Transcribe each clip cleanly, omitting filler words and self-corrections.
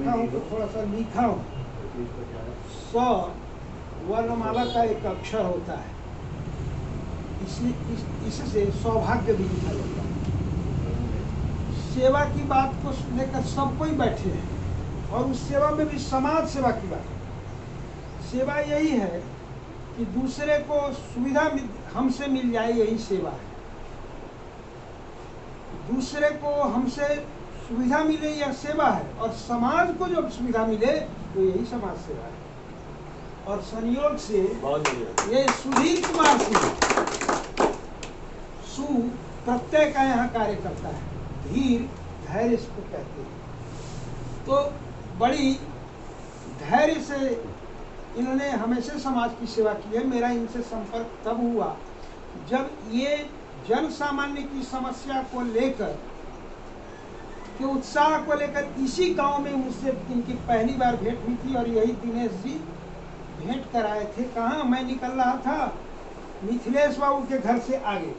देखा हूँ तो थोड़ा सा लिखा हूँ। स वर्णमाला का एक अक्षर होता है, इससे सौभाग्य भी लिखा जाता है। सेवा की बात को लेकर सब कोई बैठे हैं और उस सेवा में भी समाज सेवा की बात है। सेवा यही है कि दूसरे को सुविधा हमसे मिल जाए, यही सेवा है। दूसरे को हमसे सुविधा मिले यह सेवा है, और समाज को जब सुविधा मिले तो यही समाज सेवा है। और संयोग से ये सुधीर कुमार सिंह सु प्रत्यय का यहाँ कार्य करता है। धीर धैर्य इसको कहते हैं। तो बड़ी धैर्य से इन्होंने हमेशा समाज की सेवा की है। मेरा इनसे संपर्क तब हुआ जब ये जन सामान्य की समस्या को लेकर के उत्साह को लेकर इसी गांव में मुझसे इनकी पहली बार भेंट हुई थी। और यही दिनेश जी भेंट कराए थे। कहाँ मैं निकल रहा था, मिथिलेश बाबू के घर से आगे।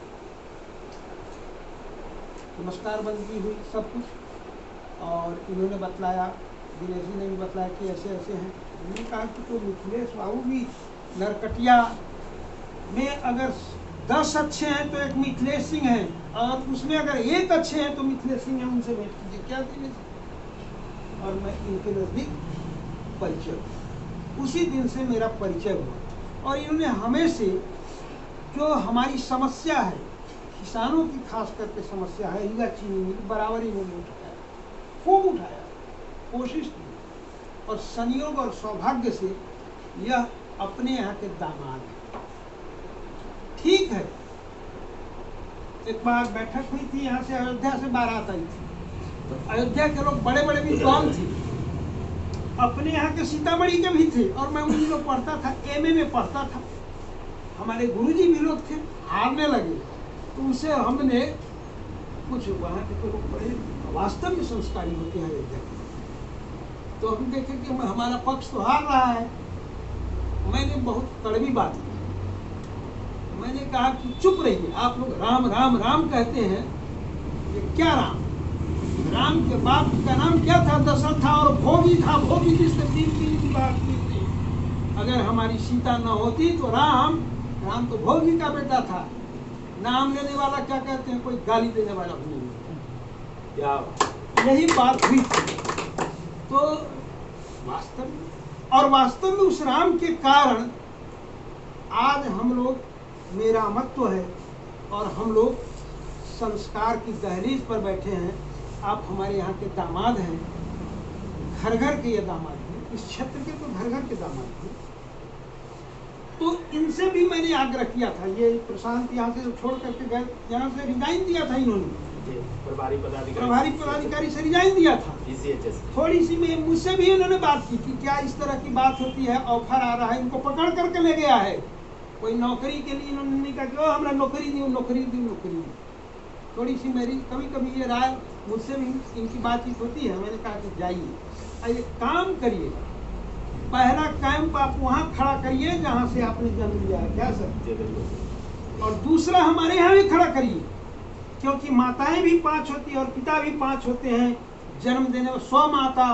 नमस्कार बंदगी हुई सब कुछ, और इन्होंने बतलाया, दिनेश जी ने भी बतलाया कि ऐसे ऐसे हैं। उन्होंने कहा कि तो मिथिलेश बाबू भी नरकटिया में अगर 10 अच्छे हैं तो एक मिथिलेश सिंह है, और उसमें अगर 1 अच्छे हैं तो मिथिलेश सिंह है, उनसे भेंट कीजिए। क्या दिनेश? और मैं इनके नज़दीक परिचय हुआ। उसी दिन से मेरा परिचय हुआ। और इन्होंने हमें से जो हमारी समस्या है, किसानों की खास करके समस्या है, हीरा चीनी मिल, बराबर इन्होंने उठाया, खूब उठाया, कोशिश की। और संयोग और सौभाग्य से यह अपने यहाँ के दामाद हैं। ठीक है, एक बार बैठक हुई थी, यहाँ से अयोध्या से बारात आई थी। तो अयोध्या के लोग बड़े बड़े विद्वान थे, अपने यहाँ के सीतामढ़ी के भी थे। और मैं उन्हीं को पढ़ता था, एमए में पढ़ता था। हमारे गुरुजी भी लोग थे, हारने लगे। तो उनसे हमने कुछ, वहाँ के तो लोग बड़े वास्तव में संस्कारी होते हैं अयोध्या के। तो हम देखे कि हमारा पक्ष तो हार रहा है। मैंने बहुत कड़वी बात की। मैंने कहा कि चुप रहिए, आप लोग राम राम राम कहते हैं, ये क्या राम? राम के बाप का नाम क्या था? दशरथ था, और भोगी था। भोगी जिसने 3 की बात की थी। अगर हमारी सीता न होती तो राम तो भोगी का बेटा था। नाम लेने वाला क्या कहते हैं, कोई गाली देने वाला भी नहीं। क्या यही बात हुई थी। तो वास्तव में उस राम के कारण आज हम लोग, मेरा महत्व है, और हम लोग संस्कार की दहलीज पर बैठे हैं। आप हमारे यहाँ के दामाद हैं, घर घर के ये दामाद हैं, इस क्षेत्र के तो घर घर के दामाद हैं। तो इनसे भी मैंने आग्रह किया था। ये प्रशांत यहाँ से छोड़ करके गए, यहाँ से रिजाइन दिया था इन्होंने, प्रभारी पदाधिकारी से रिजाइन दिया था। थोड़ी सी में मुझसे भी इन्होंने बात की कि क्या इस तरह की बात होती है, ऑफर आ रहा है, इनको पकड़ करके ले गया है कोई नौकरी के लिए। इन्होंने नहीं कहा कि हमरा नौकरी दी। थोड़ी सी मेरी कभी कभी ये राय मुझसे भी इनकी बातचीत होती है। मैंने कहा कि जाइए, एक काम करिए, पहला कैंप आप वहाँ खड़ा करिए जहाँ से आपने जन्म लिया है। क्या सर? और दूसरा हमारे यहाँ भी खड़ा करिए, क्योंकि माताएं भी 5 होती है और पिता भी 5 होते हैं। जन्म देने में स्व माता,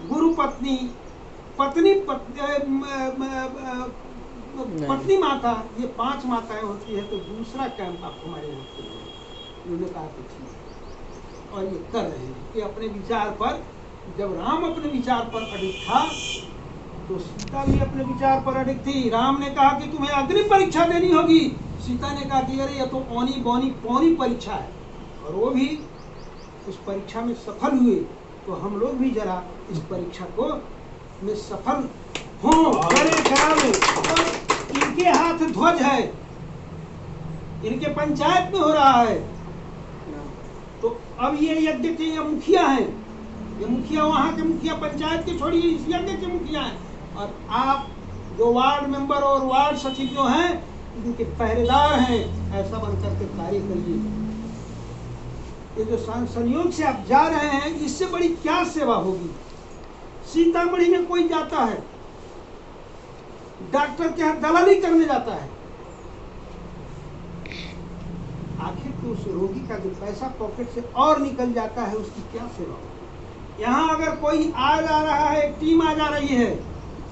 गुरु पत्नी, पत्नी माता, ये 5 माताएं होती है। तो दूसरा कैंप आप हमारे यहाँ करिए। उन्होंने कहा कि ठीक है, और ये कर रहे हैं कि अपने विचार पर, जब राम अपने विचार पर अडिग था तो सीता भी अपने विचार पर अडिग थी। राम ने कहा कि तुम्हें अग्नि परीक्षा देनी होगी, सीता ने कहा कि अरे ये तो औनी बौनी पौनी परीक्षा है। और वो भी उस परीक्षा में सफल हुए। तो हम लोग भी जरा इस परीक्षा को में सफल हों, बड़े करावे। और इनके हाथ ध्वज है, इनके पंचायत में हो रहा है। तो अब ये यज्ञ के ये मुखिया हैं, ये मुखिया वहाँ के मुखिया, पंचायत के छोड़िए, इस यज्ञ के मुखिया हैं। और आप जो वार्ड मेंबर और वार्ड सचिव जो हैं, इनके पहरेदार हैं। ऐसा बनकर के कार्य करिए। ये जो संयोग से आप जा रहे हैं, इससे बड़ी क्या सेवा होगी? सीतामढ़ी में कोई जाता है, डॉक्टर के यहाँ दलाली करने जाता है, आखिर तो उस रोगी का जो पैसा पॉकेट से और निकल जाता है, उसकी क्या सेवा होगी? यहाँ अगर कोई आ जा रहा है, एक टीम आ जा रही है,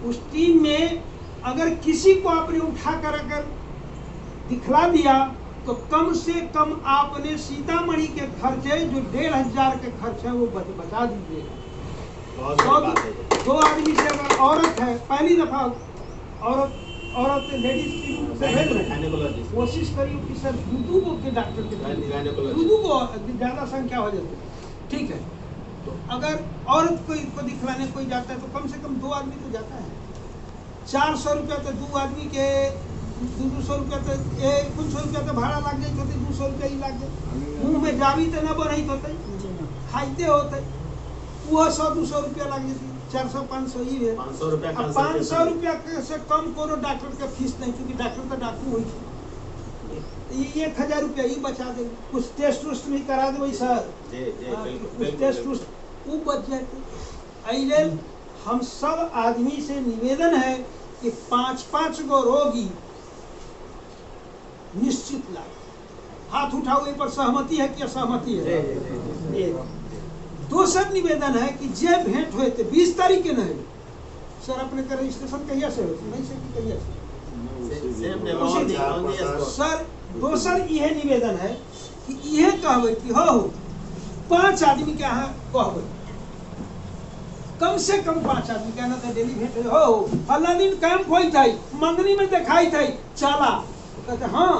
उस टीम में अगर किसी को आपने उठा कर अगर दिखला दिया तो कम से कम आपने सीतामढ़ी के खर्चे जो 1500 के खर्च है वो बचा दीजिएगा। दो आदमी से अगर औरत है, पहली दफा औरत लेडीज की कोशिश करिए कि सर दूधू को के डॉक्टर के दूधू को ज्यादा संख्या हो जाती है, ठीक है। तो अगर औरत को दिखलाने कोई जाता है तो कम से कम 2 आदमी तो जाता है। 400 रुपया तो 2 आदमी के 200 रुपया तो 100 रुपया तो भाड़ा लग जाए, 200 रुपया ही लग जाए। मुँह में जावी तो न बन होते, खाइते होते, वो 100-200 रुपया लग जाती, 400-500 ही है। 500 रुपया से कम कोनो डॉक्टर के फीस नहीं, क्योंकि डॉक्टर तो डॉक्टर हुई 1000 रुपया ही बचा दे। कुछ टेस्ट उस्ट भी करा दे सर, कुछ टेस्ट उस्ट वो बच जाते। अइले हम सब आदमी से निवेदन है कि 5-5 गो रोगी निश्चित लाए। हाथ उठाओ, ये पर सहमति है कि असहमति है? दूसरा निवेदन है कि जे भेंट हुए थे 20 तारीख के नहीं सर, अपने का रजिस्ट्रेशन कहिया से होती नहीं से कि कहिया से सर। दोसर यह निवेदन है कि यह कहवे कि हो 5 आदमी के यहाँ कहवे, कम से कम 5 आदमी कहना था डेली भेंट हो फला दिन कैंप होई था, मंगनी में दिखाई था, चला कहते हाँ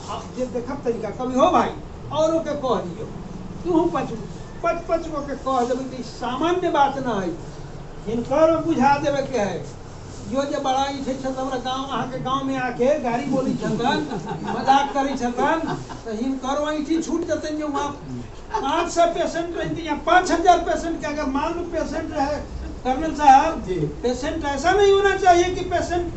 आप जे देखब तरीका कभी हो भाई औरों के कह दियो, तू 5 गो के कह देवे कि सामान्य बात ना है, हिनकर बुझा देवे के है। जो जे बड़ा इठे छत हमरा गांव, अहाँ के गांव में आके गाड़ी बोली छतन, मजाक करी छतन, तो हिनकर वही छूट जतन जो वहाँ 500 पेशेंट रहते या 5000 पेशेंट के, अगर मान लो पेशेंट रहे कर्नल साहब, पेशेंट ऐसा नहीं होना चाहिए कि पेशेंट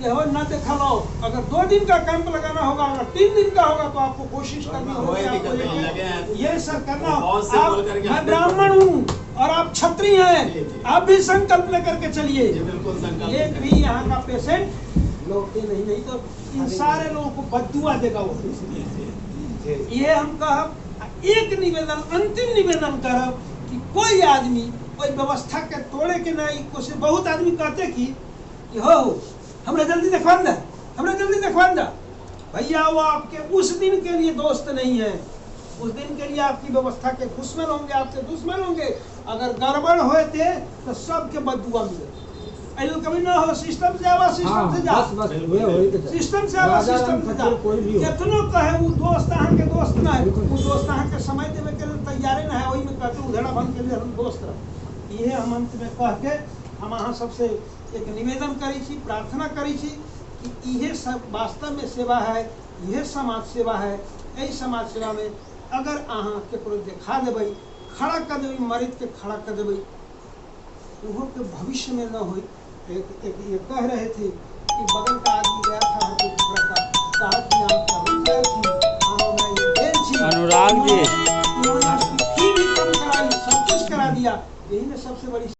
ये हो ना देखा लो। अगर 2 दिन का कैंप लगाना होगा, अगर 3 दिन का होगा तो आपको कोशिश करनी होगी। ये सर करना, आप मैं ब्राह्मण हूँ और आप क्षत्रिय हैं, आप भी संकल्प लेकर के चलिए। एक भी यहाँ का पेशेंट लौटे नहीं तो इन सारे लोगों को बददुआ देगा वो। ये हम कहब एक निवेदन, अंतिम निवेदन करब कि कोई आदमी कोई व्यवस्था के तोड़े के नहीं कोशिश। बहुत आदमी कहते कि हो हमरा जल्दी दिखवा दे, हमरा जल्दी दिखवा दे। भैया वो आपके उस दिन के लिए दोस्त नहीं है, उस दिन के लिए आपकी व्यवस्था के दुश्मन होंगे, आपके दुश्मन होंगे। अगर गड़बड़ हुए थे तो सबके बददुआ मिले। ऐसे कभी ना हो, सिस्टम से आवा सिस्टम से जा, सिस्टम से आवा सिस्टम से जा। कितनो कहे वो दोस्त अहाँ के दोस्त ना है, वो दोस्त अहाँ के समय देवे के लिए तैयार ना है, वही में कहते उधड़ा बन के लिए हम दोस्त रह। ये हम अंत में कह के हम अहाँ सबसे एक निवेदन करी छी, प्रार्थना करी छी कि यह सब वास्तव में सेवा है, यह समाज सेवा है। यही समाज सेवा में अगर अहाँ केकरो देखा देबै, खड़ा कर देबै, मरीज के खड़ा कर देबै, उहो के भविष्य में न हो। एक ये कह रहे थे कि बगल का आदमी गया था कहा कि